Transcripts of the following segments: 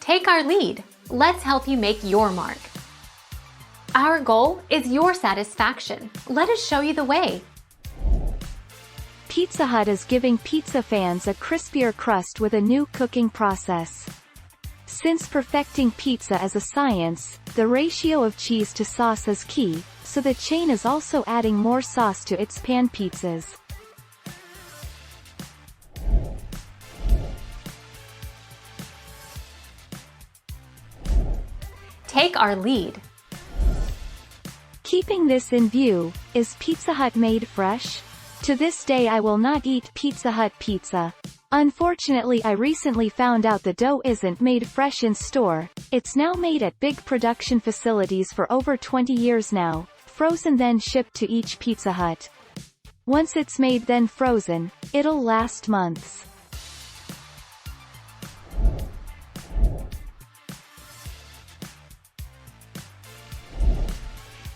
Take our lead. Let's help you make your mark. Our goal is your satisfaction. Let us show you the way. Pizza Hut is giving pizza fans a crispier crust with a new cooking process. Since perfecting pizza is a science, the ratio of cheese to sauce is key, so the chain is also adding more sauce to its pan pizzas. Take our lead. Keeping this in view, is Pizza Hut made fresh? To this day I will not eat Pizza Hut pizza. Unfortunately, I recently found out the dough isn't made fresh in store. It's now made at big production facilities for over 20 years now, frozen then shipped to each Pizza Hut. Once it's made then frozen, it'll last months.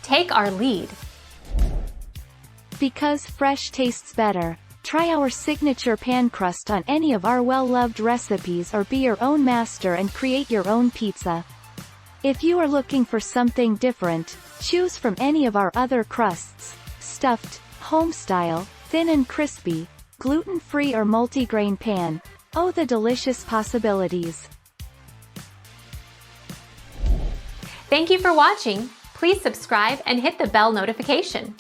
Take our lead. Because fresh tastes better, try our signature pan crust on any of our well-loved recipes or be your own master and create your own pizza. If you are looking for something different, choose from any of our other crusts: stuffed, home-style, thin and crispy, gluten-free or multigrain pan. Oh, the delicious possibilities! Thank you for watching. Please subscribe and hit the bell notification.